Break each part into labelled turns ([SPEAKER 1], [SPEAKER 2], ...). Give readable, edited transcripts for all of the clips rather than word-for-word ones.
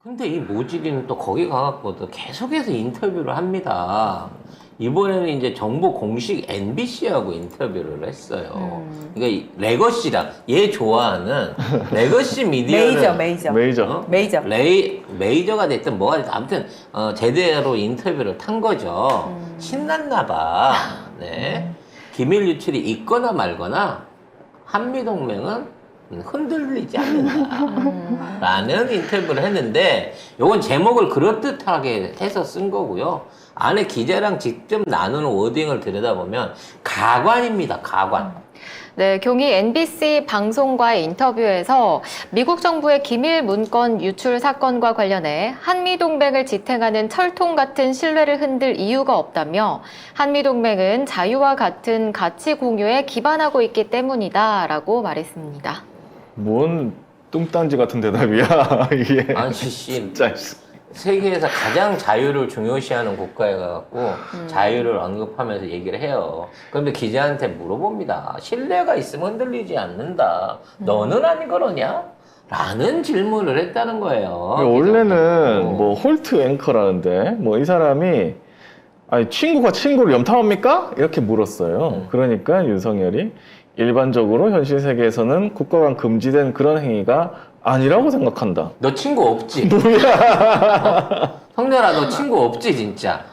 [SPEAKER 1] 근데 이 모직이는 또 거기 가갖고도 계속해서 인터뷰를 합니다. 이번에는 이제 정부 공식 MBC하고 인터뷰를 했어요. 그러니까 이 레거시랑 얘 좋아하는 레거시 미디어를
[SPEAKER 2] 메이저.
[SPEAKER 1] 메이저가 됐든 뭐가 됐든 아무튼 제대로 인터뷰를 탄 거죠. 신났나 봐. 네. 기밀 유출이 있거나 말거나 한미동맹은 흔들리지 않는다 라는 인터뷰를 했는데 요건 제목을 그럴듯하게 해서 쓴 거고요. 안에 기자랑 직접 나누는 워딩을 들여다보면 가관입니다. 가관.
[SPEAKER 3] 네, 경희 NBC 방송과의 인터뷰에서 미국 정부의 기밀 문건 유출 사건과 관련해 한미동맹을 지탱하는 철통 같은 신뢰를 흔들 이유가 없다며 한미동맹은 자유와 같은 가치 공유에 기반하고 있기 때문이다라고 말했습니다.
[SPEAKER 2] 뭔 뚱딴지 같은 대답이야 이게.
[SPEAKER 1] 안시 씨,
[SPEAKER 2] 진짜.
[SPEAKER 1] 세계에서 가장 자유를 중요시하는 국가에 가갖고 자유를 언급하면서 얘기를 해요. 그런데 기자한테 물어봅니다. 신뢰가 있으면 흔들리지 않는다. 너는 안 그러냐? 라는 질문을 했다는 거예요.
[SPEAKER 2] 원래는 뭐 홀트 앵커라는데 뭐 이 사람이 아니 친구가 친구를 염탐합니까? 이렇게 물었어요. 그러니까 윤석열이 일반적으로 현실 세계에서는 국가 간 금지된 그런 행위가 아니라고 생각한다.
[SPEAKER 1] 너 친구 없지? 성렬아, 너 친구 없지 진짜?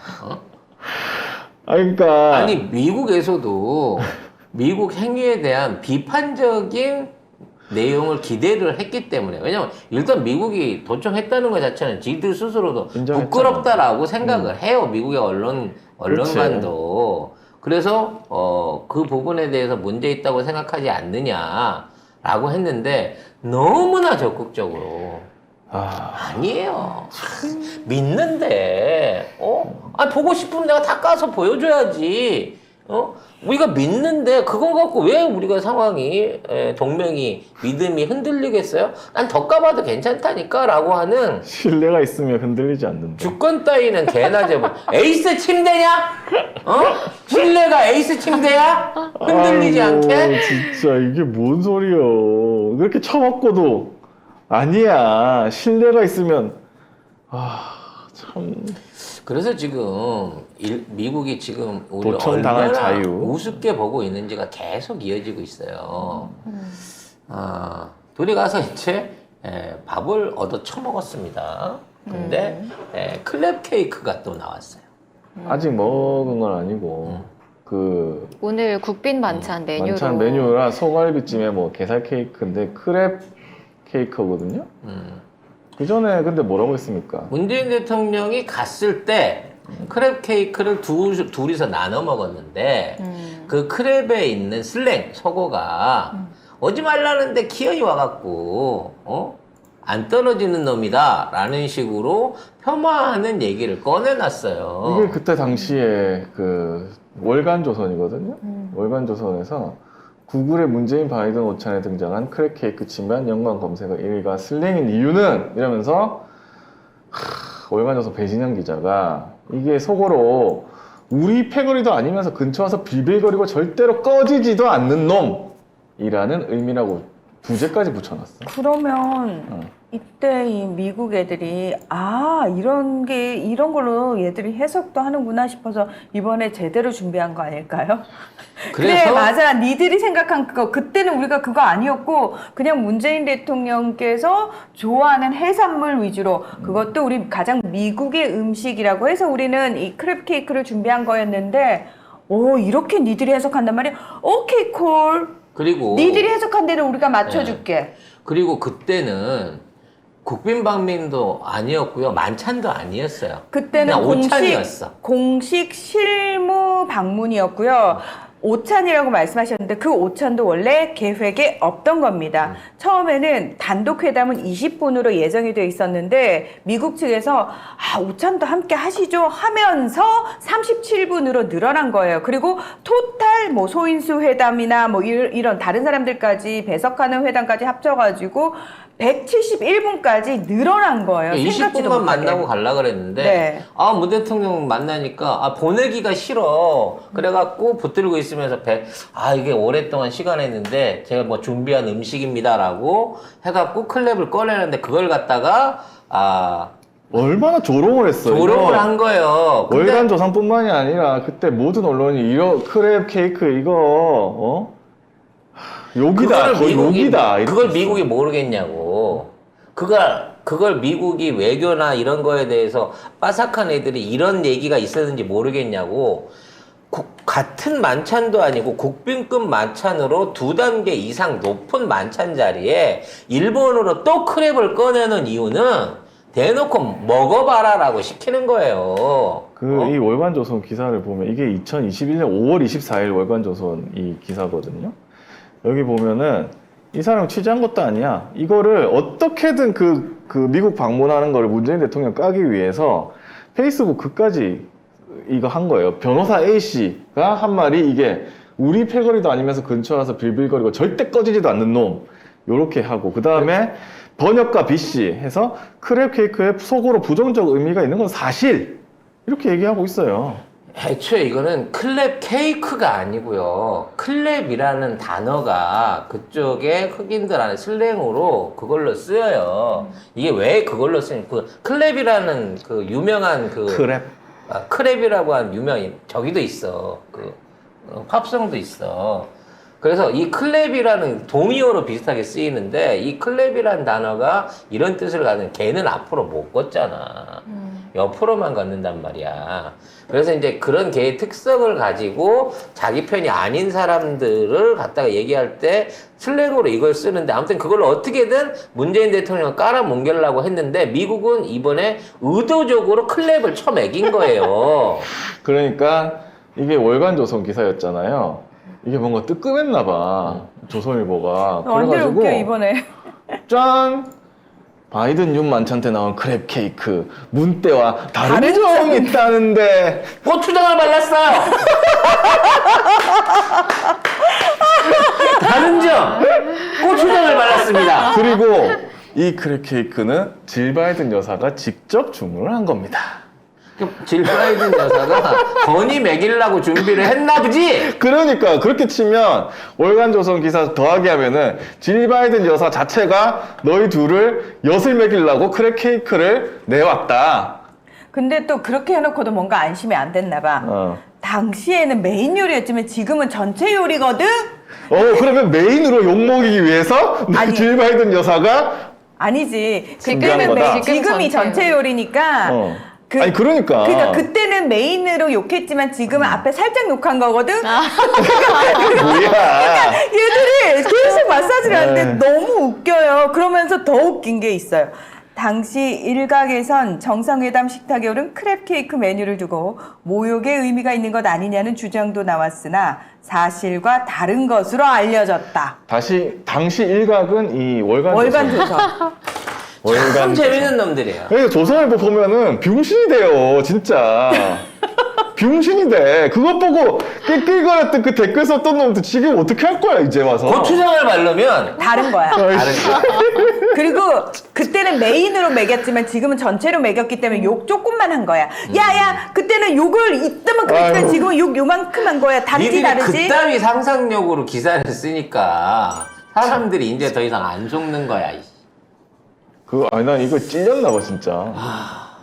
[SPEAKER 2] 그러니까
[SPEAKER 1] 아니 미국에서도 미국 행위에 대한 비판적인 내용을 기대를 했기 때문에, 왜냐면 일단 미국이 도청했다는 것 자체는 지들 스스로도
[SPEAKER 2] 인정했잖아.
[SPEAKER 1] 부끄럽다라고 생각을 해요. 미국의 언론관도. 그래서 그 부분에 대해서 문제 있다고 생각하지 않느냐라고 했는데 너무나 적극적으로 아니에요. 믿는데 보고 싶으면 내가 다 까서 보여줘야지. 우리가 믿는데 그거 갖고 왜 우리가 상황이 동맹이 믿음이 흔들리겠어요? 난 더 까봐도 괜찮다니까 라고 하는
[SPEAKER 2] 신뢰가 있으면 흔들리지 않는다.
[SPEAKER 1] 주권 따위는 개나 제보. 에이스 침대냐? 신뢰가 에이스 침대야? 흔들리지
[SPEAKER 2] 아이고,
[SPEAKER 1] 않게?
[SPEAKER 2] 진짜 이게 뭔 소리여. 그렇게 처먹고도 아니야. 신뢰가 있으면 참.
[SPEAKER 1] 그래서 지금 미국이 지금 우리를
[SPEAKER 2] 도청당할
[SPEAKER 1] 얼마나
[SPEAKER 2] 자유.
[SPEAKER 1] 우습게 보고 있는지가 계속 이어지고 있어요. 둘이 가서 이제 밥을 얻어 처먹었습니다. 근데 클랩 케이크가 또 나왔어요.
[SPEAKER 2] 아직 먹은 건 아니고 그
[SPEAKER 3] 오늘 국빈 만찬 메뉴로
[SPEAKER 2] 만찬 메뉴라 소갈비찜에 뭐 게살 케이크인데 크랩 케이크거든요. 그 전에 근데 뭐라고 했습니까?
[SPEAKER 1] 문재인 대통령이 갔을 때 크랩 케이크를 둘이서 나눠 먹었는데 그 크랩에 있는 슬랭 속어가 오지 말라는데 기어이 와갖고 안 떨어지는 놈이다 라는 식으로 폄하하는 얘기를 꺼내놨어요.
[SPEAKER 2] 이게 그때 당시에 그 월간조선이거든요. 월간조선에서 구글의 문재인 바이든 오찬에 등장한 크랩 케이크 치면 연관 검색어 1위가 슬랭인 이유는 이러면서 월간조선 배진영 기자가 이게 속어로 우리 패거리도 아니면서 근처 와서 빌빌거리고 절대로 꺼지지도 않는 놈이라는 의미라고 부제까지 붙여놨어.
[SPEAKER 4] 그러면 이때 이 미국 애들이 이런 걸로 얘들이 해석도 하는구나 싶어서 이번에 제대로 준비한 거 아닐까요?
[SPEAKER 1] 그래서
[SPEAKER 4] 그래, 맞아. 니들이 생각한 그거 그때는 우리가 그거 아니었고 그냥 문재인 대통령께서 좋아하는 해산물 위주로 그것도 우리 가장 미국의 음식이라고 해서 우리는 이 크랩 케이크를 준비한 거였는데 이렇게 니들이 해석한단 말이야. 오케이 콜.
[SPEAKER 1] 그리고
[SPEAKER 4] 니들이 해석한 대로 우리가 맞춰줄게.
[SPEAKER 1] 그리고 그때는 국빈방민도 아니었고요. 만찬도 아니었어요.
[SPEAKER 4] 그때는
[SPEAKER 1] 그냥 오찬이었어.
[SPEAKER 4] 공식 실무 방문이었고요. 오찬이라고 말씀하셨는데 그 오찬도 원래 계획에 없던 겁니다. 처음에는 단독 회담은 20분으로 예정이 되어 있었는데 미국 측에서 오찬도 함께 하시죠 하면서 37분으로 늘어난 거예요. 그리고 토탈 뭐 소인수 회담이나 뭐 이런 다른 사람들까지 배석하는 회담까지 합쳐가지고 171분까지 늘어난 거예요.
[SPEAKER 1] 20분만 만나고 갈라 그랬는데
[SPEAKER 4] 네.
[SPEAKER 1] 문 대통령 만나니까 보내기가 싫어. 그래갖고 붙들고 있으면서 이게 오랫동안 시간 했는데 제가 뭐 준비한 음식입니다라고 해갖고 클랩을 꺼내는데 그걸 갖다가
[SPEAKER 2] 얼마나 조롱을 했어요.
[SPEAKER 1] 조롱을 한 거예요. 근데
[SPEAKER 2] 월간 조선뿐만이 아니라 그때 모든 언론이 이런 크랩 케이크 이거 욕이다, 거의 욕이다. 이렇게
[SPEAKER 1] 그걸
[SPEAKER 2] 했어.
[SPEAKER 1] 미국이 모르겠냐고. 그걸 미국이 외교나 이런 거에 대해서 빠삭한 애들이 이런 얘기가 있었는지 모르겠냐고. 같은 만찬도 아니고 국빈급 만찬으로 2단계 이상 높은 만찬 자리에 일본으로 또 크랩을 꺼내는 이유는 대놓고 먹어봐라라고 시키는 거예요.
[SPEAKER 2] 이 월간조선 기사를 보면 이게 2021년 5월 24일 월간조선 이 기사거든요. 여기 보면은 이 사람 취재한 것도 아니야. 이거를 어떻게든 그 미국 방문하는 거를 문재인 대통령 까기 위해서 페이스북 그까지 이거 한 거예요. 변호사 A씨가 한 말이 이게 우리 패거리도 아니면서 근처 와서 빌빌거리고 절대 꺼지지도 않는 놈. 요렇게 하고 그 다음에 번역가 B씨 해서 크랩 케이크에 속으로 부정적 의미가 있는 건 사실 이렇게 얘기하고 있어요.
[SPEAKER 1] 애초에 이거는 클랩 케이크가 아니고요. 클랩이라는 단어가 그쪽에 흑인들한테 슬랭으로 그걸로 쓰여요. 이게 왜 그걸로 쓰냐? 클랩이라는 그 유명한
[SPEAKER 2] 크랩.
[SPEAKER 1] 크랩이라고 한 유명한 저기도 있어. 팝송도 있어. 그래서 이 클랩이라는 동의어로 비슷하게 쓰이는데 이 클랩이라는 단어가 이런 뜻을 가는 걔는 앞으로 못 걷잖아. 옆으로만 걷는단 말이야. 그래서 이제 그런 개의 특성을 가지고 자기 편이 아닌 사람들을 갖다가 얘기할 때 슬랭으로 이걸 쓰는데 아무튼 그걸 어떻게든 문재인 대통령을 깔아뭉개려고 했는데 미국은 이번에 의도적으로 클랩을 쳐매긴 거예요.
[SPEAKER 2] 그러니까 이게 월간조선 기사였잖아요. 이게 뭔가 뜨끔했나 봐. 조선일보가.
[SPEAKER 4] 완전
[SPEAKER 2] 그래가지고
[SPEAKER 4] 웃겨 이번에.
[SPEAKER 2] 짠! 바이든 윤 만찬 때 나온 크랩 케이크 문대와 다른
[SPEAKER 4] 다른
[SPEAKER 2] 점이
[SPEAKER 4] 점이
[SPEAKER 2] 있다는데
[SPEAKER 1] 고추장을 발랐어요. 다른 점 고추장을 발랐습니다.
[SPEAKER 2] 그리고 이 크랩 케이크는 질 바이든 여사가 직접 주문을 한 겁니다.
[SPEAKER 1] 질 바이든 여사가 건이 먹이려고 준비를 했나 보지?
[SPEAKER 2] 그러니까 그렇게 치면 월간조선 기사 더하기 하면은 질 바이든 여사 자체가 너희 둘을 엿을 먹이려고 크랩 케이크를 내왔다.
[SPEAKER 4] 근데 또 그렇게 해놓고도 뭔가 안심이 안 됐나 봐. 당시에는 메인 요리였지만 지금은 전체 요리거든?
[SPEAKER 2] 그러면 메인으로 욕먹이기 위해서
[SPEAKER 4] 아니.
[SPEAKER 2] 질 바이든 여사가
[SPEAKER 4] 아니지.
[SPEAKER 2] 준비한 거다.
[SPEAKER 4] 지금이 전체 요리니까.
[SPEAKER 2] 아니 그러니까
[SPEAKER 4] 그때는 메인으로 욕했지만 지금은 앞에 살짝 욕한 거거든?
[SPEAKER 2] 뭐야.
[SPEAKER 4] 얘들이 계속 마사지를 하는데
[SPEAKER 2] 네.
[SPEAKER 4] 너무 웃겨요. 그러면서 더 웃긴 게 있어요. 당시 일각에선 정상회담 식탁에 오른 크랩 케이크 메뉴를 두고 모욕의 의미가 있는 것 아니냐는 주장도 나왔으나 사실과 다른 것으로 알려졌다.
[SPEAKER 2] 당시 일각은 이 월간조선.
[SPEAKER 1] 참 재밌는 놈들이에요.
[SPEAKER 2] 그래서 조선일보 보면은 병신이 돼요, 진짜. 병신이 돼. 그것 보고 낄낄거렸던 그 댓글 썼던 놈들 지금 어떻게 할 거야, 이제 와서.
[SPEAKER 1] 고추장을 바르면
[SPEAKER 4] 다른 거야.
[SPEAKER 1] 다른 거.
[SPEAKER 4] 그리고 그때는 메인으로 먹였지만 지금은 전체로 먹였기 때문에 욕 조금만 한 거야. 야야, 그때는 욕을 이때만 그랬지만
[SPEAKER 2] 아유.
[SPEAKER 4] 지금은 욕 요만큼 한 거야.
[SPEAKER 1] 니들이
[SPEAKER 4] 다르지?
[SPEAKER 1] 그따위 상상력으로 기사를 쓰니까 사람들이 이제 더 이상 안 속는 거야.
[SPEAKER 2] 아니, 난 이거 찔렸나 봐, 진짜.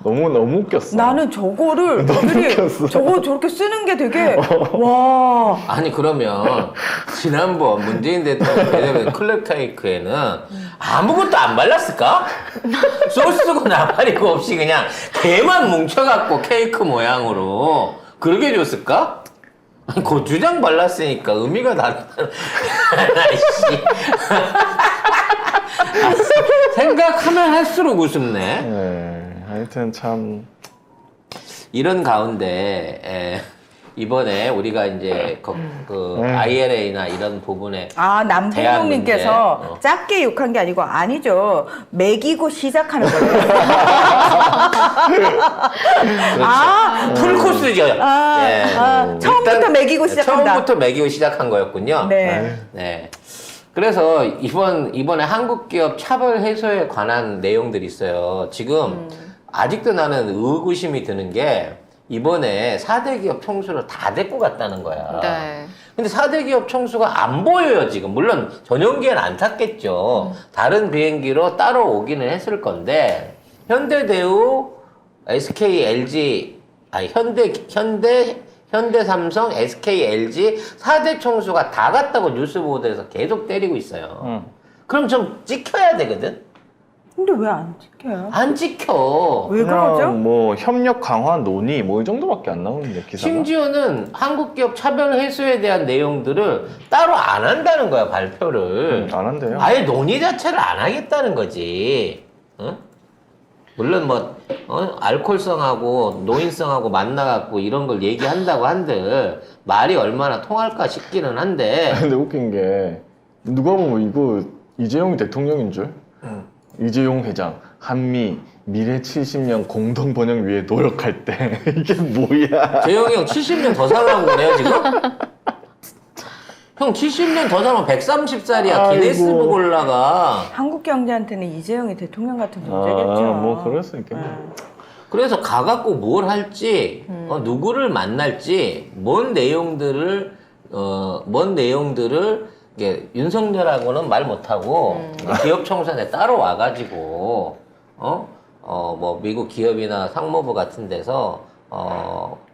[SPEAKER 2] 너무 웃겼어.
[SPEAKER 4] 나는 저거를
[SPEAKER 2] 너무
[SPEAKER 4] 애들이
[SPEAKER 2] 웃겼어.
[SPEAKER 4] 저거 저렇게 쓰는 게 되게 와.
[SPEAKER 1] 아니 그러면 지난번 문재인 대통령 대대변 클랩 케이크에는 아무것도 안 발랐을까? 소스고 나발이고 없이 그냥 개만 뭉쳐갖고 케이크 모양으로 그렇게 줬을까? 아니, 고추장 발랐으니까 의미가 다르다. 아이씨. 생각하면 할수록 우습네.
[SPEAKER 2] 네, 하여튼 참.
[SPEAKER 1] 이런 가운데 이번에 우리가 이제 ILA나 이런 부분에
[SPEAKER 4] 남봉동님께서
[SPEAKER 1] 대한 문제.
[SPEAKER 4] 작게 욕한 게 아니고 아니죠. 먹이고 시작하는 거예요.
[SPEAKER 1] 풀코스죠.
[SPEAKER 4] 처음부터
[SPEAKER 1] 일단
[SPEAKER 4] 먹이고 시작한다.
[SPEAKER 1] 처음부터 먹이고 시작한 거였군요.
[SPEAKER 4] 네.
[SPEAKER 1] 네. 그래서 이번에 한국 기업 차별 해소에 관한 내용들이 있어요. 지금 아직도 나는 의구심이 드는 게 이번에 4대 기업 총수를 다 데리고 갔다는 거야.
[SPEAKER 3] 네.
[SPEAKER 1] 근데 4대 기업 총수가 안 보여요, 지금. 물론 전용기에는 안 탔겠죠. 다른 비행기로 따로 오기는 했을 건데 현대대우, SK, LG, 아니 현대 삼성, SK, LG 4대 총수가 다 갔다고 뉴스 보도에서 계속 때리고 있어요. 그럼 좀 찍혀야 되거든.
[SPEAKER 4] 근데 왜 안 지켜요?
[SPEAKER 1] 안 찍혀.
[SPEAKER 4] 왜 그러죠?
[SPEAKER 2] 그냥 뭐 협력 강화 논의 뭐 이 정도밖에 안 나오는데 기사가.
[SPEAKER 1] 심지어는 한국 기업 차별 해소에 대한 내용들을 따로 안 한다는 거야, 발표를.
[SPEAKER 2] 안 한대요.
[SPEAKER 1] 아예 논의 자체를 안 하겠다는 거지. 응? 물론 뭐 알코올성하고 노인성하고 만나갖고 이런 걸 얘기한다고 한들 말이 얼마나 통할까 싶기는 한데.
[SPEAKER 2] 근데 웃긴 게 누가 보면 이거 이재용이 대통령인 줄. 이재용 회장 한미 미래 70년 공동 번영 위해 노력할 때 이게 뭐야?
[SPEAKER 1] 재영이 형 70년 더 살라고 그래요 지금? 형 70년 더 살면 130살이야. 기네스북 올라가.
[SPEAKER 4] 한국 경제한테는 이재용이 대통령 같은 존재겠죠.
[SPEAKER 2] 뭐 그럴 수 있겠네.
[SPEAKER 1] 그래서 가갖고 뭘 할지, 누구를 만날지, 뭔 내용들을 이게 윤석열하고는 말 못하고 기업 청산에 따로 와가지고 뭐 미국 기업이나 상무부 같은 데서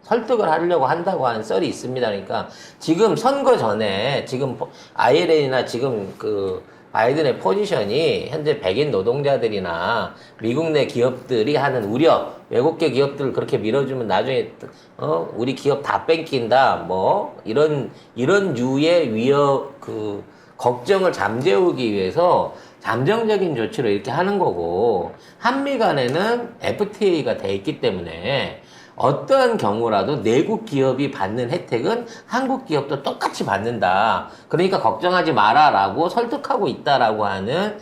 [SPEAKER 1] 설득을 하려고 한다고 하는 썰이 있습니다. 그러니까 지금 선거 전에 지금 ILN이나 지금 그 바이든의 포지션이 현재 백인 노동자들이나 미국 내 기업들이 하는 우려, 외국계 기업들을 그렇게 밀어주면 나중에 우리 기업 다 뺏긴다, 뭐 이런 유의 위협 그 걱정을 잠재우기 위해서 잠정적인 조치로 이렇게 하는 거고, 한미 간에는 FTA가 돼 있기 때문에 어떠한 경우라도 내국 기업이 받는 혜택은 한국 기업도 똑같이 받는다. 그러니까 걱정하지 마라라고 설득하고 있다라고 하는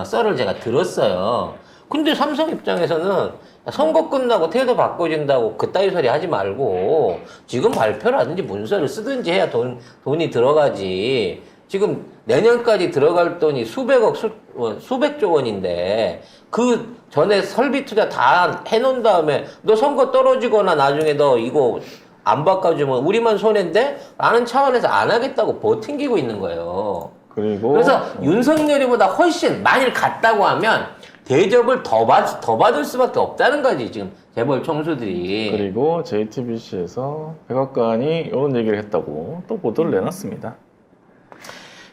[SPEAKER 1] 썰을 제가 들었어요. 근데 삼성 입장에서는 선거 끝나고 태도 바꿔준다고 그따위 소리 하지 말고 지금 발표라든지 문서를 쓰든지 해야 돈이 들어가지. 지금 내년까지 들어갈 돈이 수백조 원인데 그 전에 설비 투자 다 해놓은 다음에 너 선거 떨어지거나 나중에 너 이거 안 바꿔주면 우리만 손해인데? 라는 차원에서 안 하겠다고 버팅기고 있는 거예요. 그래서 윤석열이보다 훨씬 만일 갔다고 하면 대접을 더 받을 수밖에 없다는 거지, 지금 재벌 총수들이.
[SPEAKER 2] 그리고 JTBC에서 백악관이 이런 얘기를 했다고 또 보도를 내놨습니다.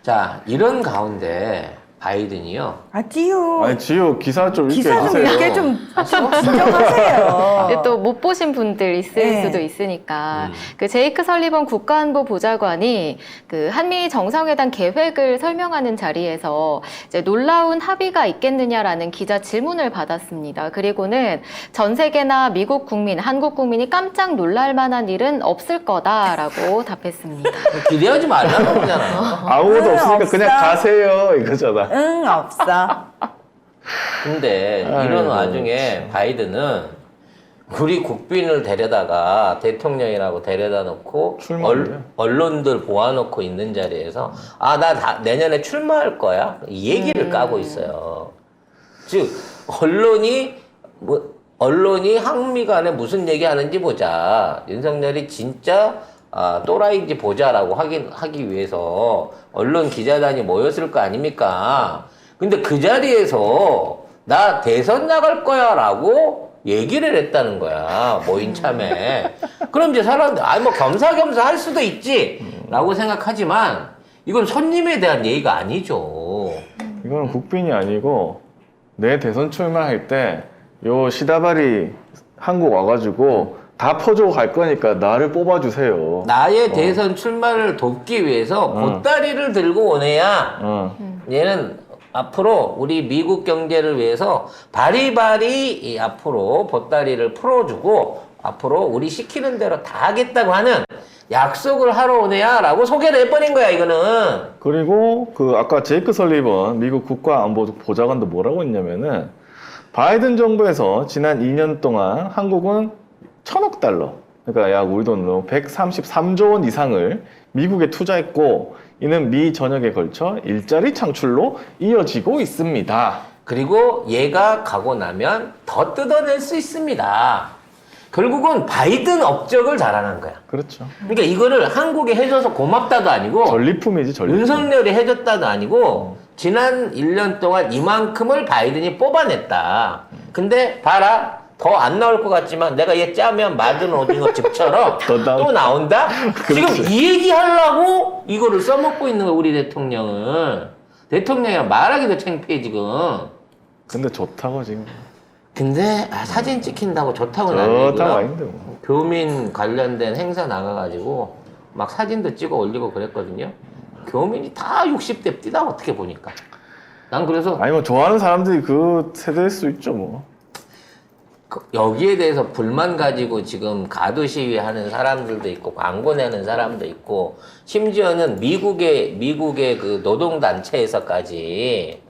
[SPEAKER 1] 자, 이런 가운데 바이든이요.
[SPEAKER 4] 지효.
[SPEAKER 2] 아니 지효 기사 좀 읽게
[SPEAKER 4] 기사 좀
[SPEAKER 2] 해주세요.
[SPEAKER 4] 읽게 좀 진정하세요.
[SPEAKER 3] 근데 또 못 보신 분들 있을
[SPEAKER 4] 네.
[SPEAKER 3] 수도 있으니까 그 제이크 설리번 국가안보 보좌관이 그 한미 정상회담 계획을 설명하는 자리에서 이제 놀라운 합의가 있겠느냐라는 기자 질문을 받았습니다. 그리고는 전 세계나 미국 국민, 한국 국민이 깜짝 놀랄 만한 일은 없을 거다라고 답했습니다.
[SPEAKER 1] 기대하지 말라고 그러잖아.
[SPEAKER 2] 아무것도 없으니까
[SPEAKER 4] 없어.
[SPEAKER 2] 그냥 가세요 이거잖아.
[SPEAKER 4] 응, 없어.
[SPEAKER 1] 근데 이런 와중에 바이든은 우리 국빈을 데려다가 대통령이라고 데려다 놓고
[SPEAKER 2] 출마한대요.
[SPEAKER 1] 언론들 모아놓고 있는 자리에서 나 내년에 출마할 거야 이 얘기를 까고 있어요. 즉 언론이 한미 간에 무슨 얘기하는지 보자. 윤석열이 진짜 또라이인지 보자라고 하기 위해서 언론 기자단이 모였을 거 아닙니까? 근데 그 자리에서 나 대선 나갈 거야 라고 얘기를 했다는 거야. 모인 참에. 그럼 이제 사람들, 뭐 겸사겸사 할 수도 있지 라고 생각하지만 이건 손님에 대한 예의가 아니죠.
[SPEAKER 2] 이거는 국빈이 아니고 내 대선 출마할 때 요 시다바리 한국 와가지고 다 퍼주고 갈 거니까 나를 뽑아주세요.
[SPEAKER 1] 나의 대선 출마를 돕기 위해서 보따리를 들고 오네야. 얘는 앞으로 우리 미국 경제를 위해서 바리바리 앞으로 보따리를 풀어주고 앞으로 우리 시키는 대로 다 하겠다고 하는 약속을 하러 오네야 라고 소개를 해버린 거야 이거는.
[SPEAKER 2] 그리고 그 아까 제이크 설리번 미국 국가안보보좌관도 뭐라고 했냐면은 바이든 정부에서 지난 2년 동안 한국은 1,000억 달러, 그러니까 약 우리 돈으로 133조 원 이상을 미국에 투자했고 이는 미 전역에 걸쳐 일자리 창출로 이어지고 있습니다.
[SPEAKER 1] 그리고 얘가 가고 나면 더 뜯어낼 수 있습니다. 결국은 바이든 업적을 자랑한 거야.
[SPEAKER 2] 그렇죠.
[SPEAKER 1] 그러니까 이거를 한국이 해줘서 고맙다도 아니고
[SPEAKER 2] 전리품이지 전리품.
[SPEAKER 1] 윤석열이 해줬다도 아니고 지난 1년 동안 이만큼을 바이든이 뽑아냈다. 근데 봐라. 더 안 나올 것 같지만 내가 얘 짜면 맞은 오징어 즙처럼 또 나온다? 지금 이 얘기 하려고 이거를 써먹고 있는 거야, 우리 대통령은. 대통령이랑 말하기도 창피해, 지금.
[SPEAKER 2] 근데 좋다고 지금.
[SPEAKER 1] 근데 사진 찍힌다고 좋다고는 아니고요.
[SPEAKER 2] 좋다고 아닌데 뭐.
[SPEAKER 1] 교민 관련된 행사 나가가지고 막 사진도 찍어 올리고 그랬거든요. 교민이 다 60대 뛰다 어떻게 보니까. 난 그래서
[SPEAKER 2] 아니 뭐 좋아하는 사람들이 그 세대일 수 있죠 뭐.
[SPEAKER 1] 여기에 대해서 불만 가지고 지금 가두 시위하는 사람들도 있고 광고 내는 사람도 있고 심지어는 미국의 그 노동단체에서까지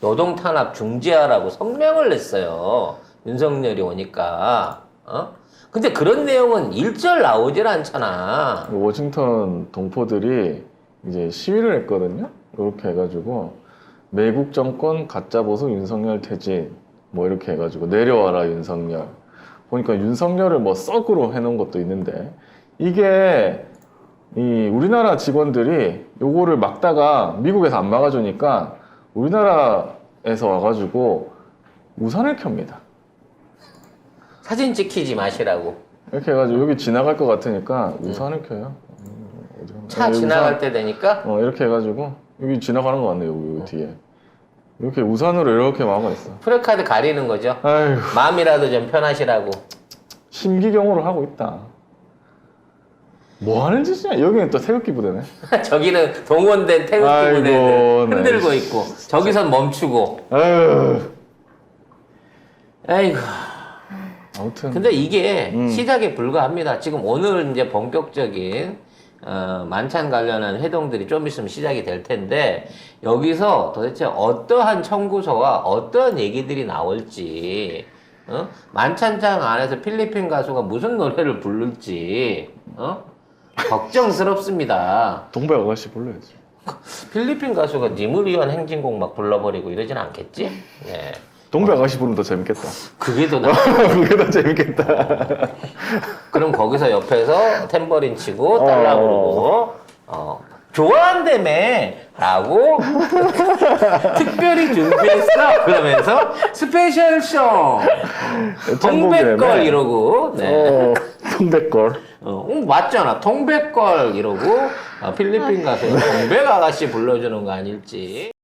[SPEAKER 1] 노동 탄압 중지하라고 성명을 냈어요. 윤석열이 오니까. 근데 그런 내용은 일절 나오질 않잖아.
[SPEAKER 2] 워싱턴 동포들이 이제 시위를 했거든요. 이렇게 해가지고 매국 정권 가짜 보수 윤석열 퇴진 뭐 이렇게 해가지고 내려와라 윤석열. 보니까 윤석열을 뭐 썩으로 해놓은 것도 있는데 이게 이 우리나라 직원들이 요거를 막다가 미국에서 안 막아주니까 우리나라에서 와가지고 우산을 켭니다.
[SPEAKER 1] 사진 찍히지 마시라고.
[SPEAKER 2] 이렇게 해가지고 여기 지나갈 것 같으니까 우산을 켜요. 어디 가나?
[SPEAKER 1] 차 지나갈 때 되니까
[SPEAKER 2] 이렇게 해가지고 여기 지나가는 거 같네요. 여기 뒤에 이렇게 우산으로 이렇게 막아 있어.
[SPEAKER 1] 프레카드 가리는 거죠.
[SPEAKER 2] 아이고
[SPEAKER 1] 마음이라도 좀 편하시라고.
[SPEAKER 2] 심기경으로 하고 있다. 뭐 하는 짓이냐? 여기는 또 태극기 부대네.
[SPEAKER 1] 저기는 동원된 태극기
[SPEAKER 2] 아이고,
[SPEAKER 1] 부대들
[SPEAKER 2] 네.
[SPEAKER 1] 흔들고 있고 저기선 멈추고.
[SPEAKER 2] 아유.
[SPEAKER 1] 아이고.
[SPEAKER 2] 아무튼.
[SPEAKER 1] 근데 이게 시작에 불과합니다. 지금 오늘 이제 본격적인 만찬 관련한 회동들이 좀 있으면 시작이 될 텐데 여기서 도대체 어떠한 청구서와 어떠한 얘기들이 나올지 만찬장 안에서 필리핀 가수가 무슨 노래를 부를지 걱정스럽습니다.
[SPEAKER 2] 동백 아가씨 불러야지.
[SPEAKER 1] 필리핀 가수가 님을 위한 행진곡 막 불러버리고 이러진 않겠지? 네.
[SPEAKER 2] 동백 아가씨 부르면 더 재밌겠다.
[SPEAKER 1] 그게 더 나.
[SPEAKER 2] 그게 더 재밌겠다.
[SPEAKER 1] 그럼 거기서 옆에서 탬버린 치고 달라 부르고 좋아한다며 라고 특별히 준비했어 그러면서 스페셜 쇼 통백걸 이러고 네.
[SPEAKER 2] 통백걸.
[SPEAKER 1] 맞잖아 통백걸 이러고 필리핀 가서 통백 아가씨 불러주는 거 아닐지.